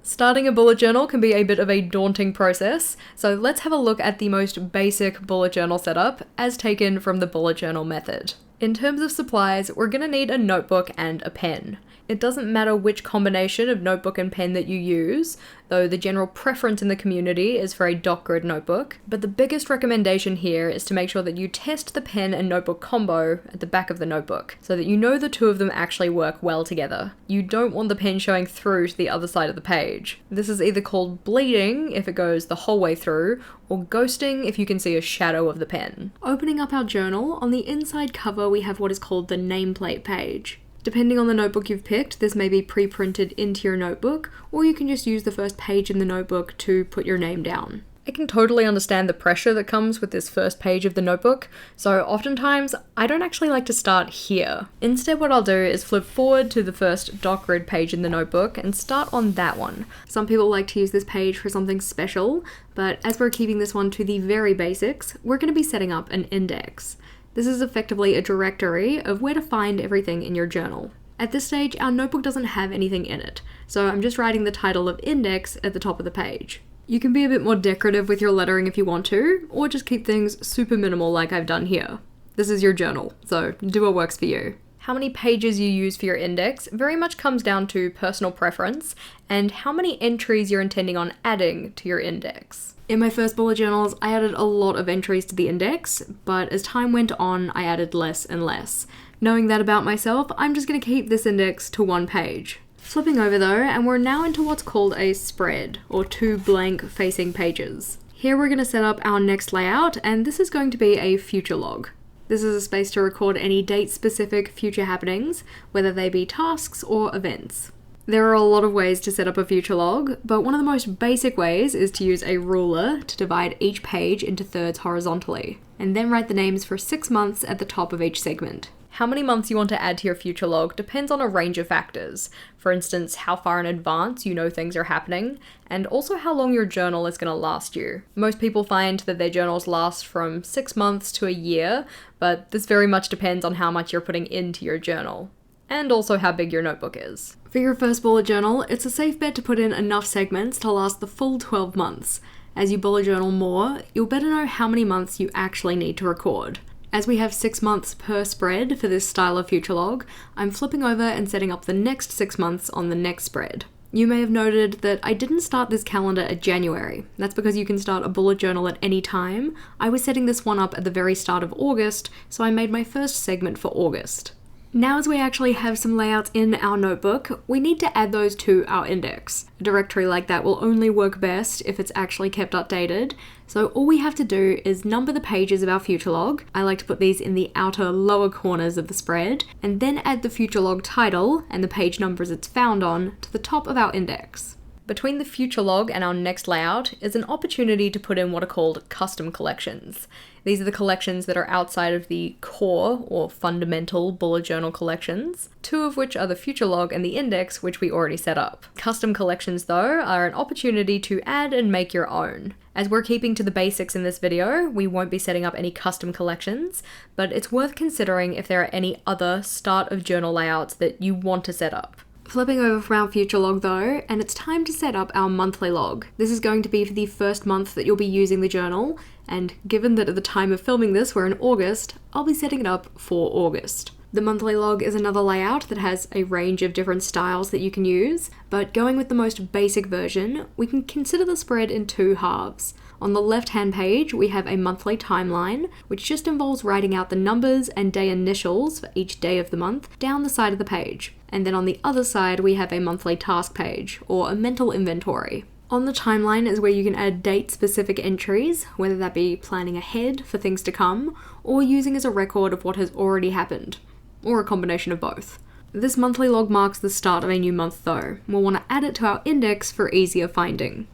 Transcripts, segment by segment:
Starting a bullet journal can be a bit of a daunting process, so let's have a look at the most basic bullet journal setup as taken from the bullet journal method. In terms of supplies, we're going to need a notebook and a pen. It doesn't matter which combination of notebook and pen that you use, though the general preference in the community is for a dot grid notebook, but the biggest recommendation here is to make sure that you test the pen and notebook combo at the back of the notebook, so that you know the two of them actually work well together. You don't want the pen showing through to the other side of the page. This is either called bleeding if it goes the whole way through, or ghosting if you can see a shadow of the pen. Opening up our journal, on the inside cover we have what is called the nameplate page. Depending on the notebook you've picked, this may be pre-printed into your notebook, or you can just use the first page in the notebook to put your name down. I can totally understand the pressure that comes with this first page of the notebook, so oftentimes I don't actually like to start here. Instead, what I'll do is flip forward to the first dot grid page in the notebook and start on that one. Some people like to use this page for something special, but as we're keeping this one to the very basics, we're going to be setting up an index. This is effectively a directory of where to find everything in your journal. At this stage, our notebook doesn't have anything in it, so I'm just writing the title of index at the top of the page. You can be a bit more decorative with your lettering if you want to, or just keep things super minimal like I've done here. This is your journal, so do what works for you. How many pages you use for your index very much comes down to personal preference and how many entries you're intending on adding to your index. In my first bullet journals, I added a lot of entries to the index, but as time went on, I added less and less. Knowing that about myself, I'm just going to keep this index to one page. Flipping over though, and we're now into what's called a spread, or two blank facing pages. Here we're going to set up our next layout, and this is going to be a future log. This is a space to record any date-specific future happenings, whether they be tasks or events. There are a lot of ways to set up a future log, but one of the most basic ways is to use a ruler to divide each page into thirds horizontally, and then write the names for 6 months at the top of each segment. How many months you want to add to your future log depends on a range of factors. For instance, how far in advance you know things are happening, and also how long your journal is going to last you. Most people find that their journals last from 6 months to a year, but this very much depends on how much you're putting into your journal. And also how big your notebook is. For your first bullet journal, it's a safe bet to put in enough segments to last the full 12 months. As you bullet journal more, you'll better know how many months you actually need to record. As we have 6 months per spread for this style of future log, I'm flipping over and setting up the next 6 months on the next spread. You may have noted that I didn't start this calendar at January. That's because you can start a bullet journal at any time. I was setting this one up at the very start of August, so I made my first segment for August. Now as we actually have some layouts in our notebook, we need to add those to our index. A directory like that will only work best if it's actually kept updated, so all we have to do is number the pages of our future log. I like to put these in the outer lower corners of the spread, and then add the future log title and the page numbers it's found on to the top of our index. Between the future log and our next layout is an opportunity to put in what are called custom collections. These are the collections that are outside of the core or fundamental bullet journal collections, two of which are the future log and the index, which we already set up. Custom collections, though, are an opportunity to add and make your own. As we're keeping to the basics in this video, we won't be setting up any custom collections, but it's worth considering if there are any other start of journal layouts that you want to set up. Flipping over from our future log though, and it's time to set up our monthly log. This is going to be for the first month that you'll be using the journal, and given that at the time of filming this we're in August, I'll be setting it up for August. The monthly log is another layout that has a range of different styles that you can use, but going with the most basic version, we can consider the spread in two halves. On the left-hand page, we have a monthly timeline, which just involves writing out the numbers and day initials for each day of the month down the side of the page. And then on the other side, we have a monthly task page, or a mental inventory. On the timeline is where you can add date-specific entries, whether that be planning ahead for things to come, or using as a record of what has already happened, or a combination of both. This monthly log marks the start of a new month though. We'll want to add it to our index for easier finding.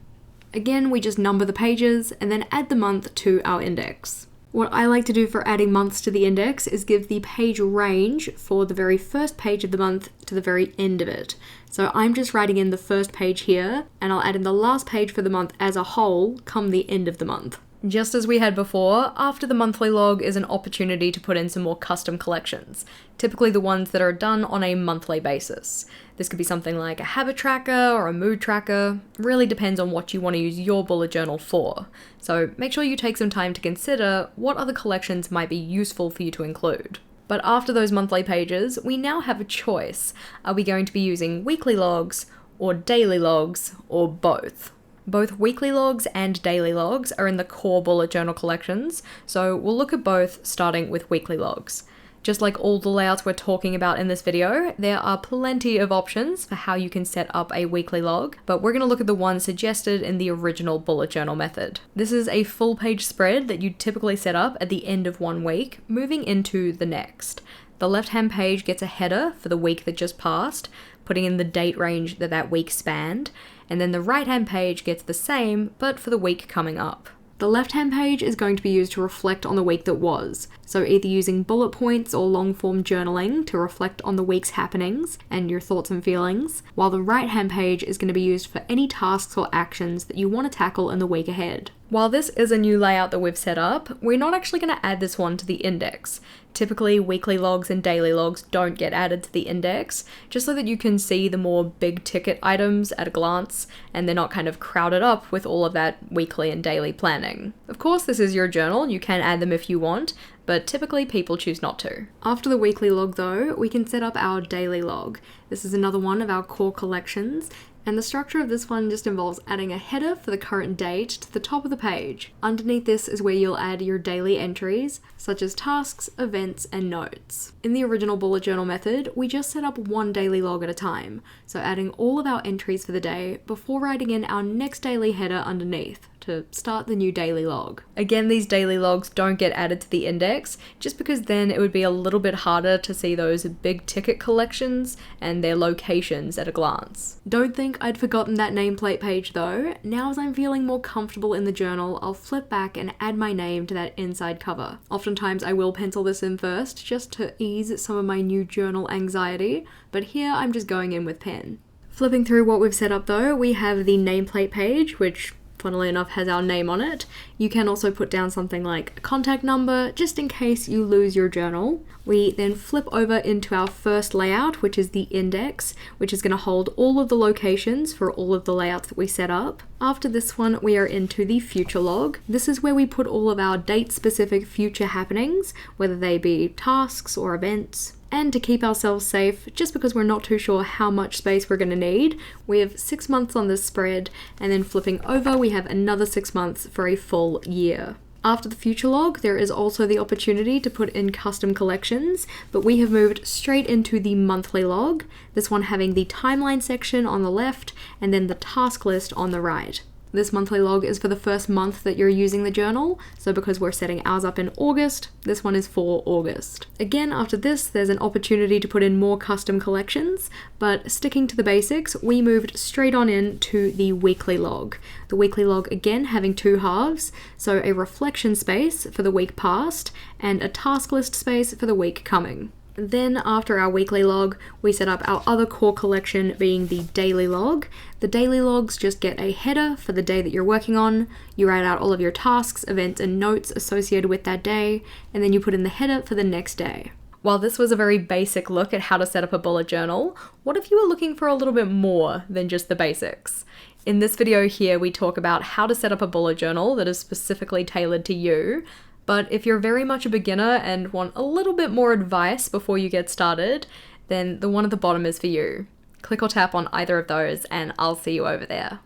Again, we just number the pages and then add the month to our index. What I like to do for adding months to the index is give the page range for the very first page of the month to the very end of it. So I'm just writing in the first page here, and I'll add in the last page for the month as a whole come the end of the month. Just as we had before, after the monthly log is an opportunity to put in some more custom collections, typically the ones that are done on a monthly basis. This could be something like a habit tracker or a mood tracker, really depends on what you want to use your bullet journal for. So make sure you take some time to consider what other collections might be useful for you to include. But after those monthly pages, we now have a choice. Are we going to be using weekly logs, or daily logs, or both? Both weekly logs and daily logs are in the core bullet journal collections, so we'll look at both starting with weekly logs. Just like all the layouts we're talking about in this video, there are plenty of options for how you can set up a weekly log, but we're going to look at the one suggested in the original bullet journal method. This is a full page spread that you typically set up at the end of one week, moving into the next. The left-hand page gets a header for the week that just passed, putting in the date range that that week spanned, and then the right-hand page gets the same, but for the week coming up. The left-hand page is going to be used to reflect on the week that was, so either using bullet points or long-form journaling to reflect on the week's happenings and your thoughts and feelings, while the right-hand page is going to be used for any tasks or actions that you want to tackle in the week ahead. While this is a new layout that we've set up, we're not actually going to add this one to the index. Typically, weekly logs and daily logs don't get added to the index, just so that you can see the more big ticket items at a glance, and they're not kind of crowded up with all of that weekly and daily planning. Of course, this is your journal, you can add them if you want, but typically people choose not to. After the weekly log though, we can set up our daily log. This is another one of our core collections, and the structure of this one just involves adding a header for the current date to the top of the page. Underneath this is where you'll add your daily entries, such as tasks, events, and notes. In the original bullet journal method, we just set up one daily log at a time, so adding all of our entries for the day before writing in our next daily header underneath to start the new daily log. Again, these daily logs don't get added to the index, just because then it would be a little bit harder to see those big ticket collections and their locations at a glance. Don't think I'd forgotten that nameplate page though. Now as I'm feeling more comfortable in the journal, I'll flip back and add my name to that inside cover. Oftentimes I will pencil this in first, just to ease some of my new journal anxiety, but here I'm just going in with pen. Flipping through what we've set up though, we have the nameplate page, which funnily enough has our name on it. You can also put down something like a contact number, just in case you lose your journal. We then flip over into our first layout, which is the index, which is going to hold all of the locations for all of the layouts that we set up. After this one, we are into the future log. This is where we put all of our date-specific future happenings, whether they be tasks or events. And to keep ourselves safe, just because we're not too sure how much space we're going to need, we have 6 months on this spread, and then flipping over we have another 6 months for a full year. After the future log, there is also the opportunity to put in custom collections, but we have moved straight into the monthly log, this one having the timeline section on the left and then the task list on the right. This monthly log is for the first month that you're using the journal, so because we're setting ours up in August, this one is for August. Again, after this, there's an opportunity to put in more custom collections, but sticking to the basics, we moved straight on in to the weekly log. The weekly log again having two halves, so a reflection space for the week past, and a task list space for the week coming. Then after our weekly log, we set up our other core collection being the daily log. The daily logs just get a header for the day that you're working on, you write out all of your tasks, events, and notes associated with that day, and then you put in the header for the next day. While this was a very basic look at how to set up a bullet journal, what if you were looking for a little bit more than just the basics? In this video here, we talk about how to set up a bullet journal that is specifically tailored to you. But if you're very much a beginner and want a little bit more advice before you get started, then the one at the bottom is for you. Click or tap on either of those and I'll see you over there.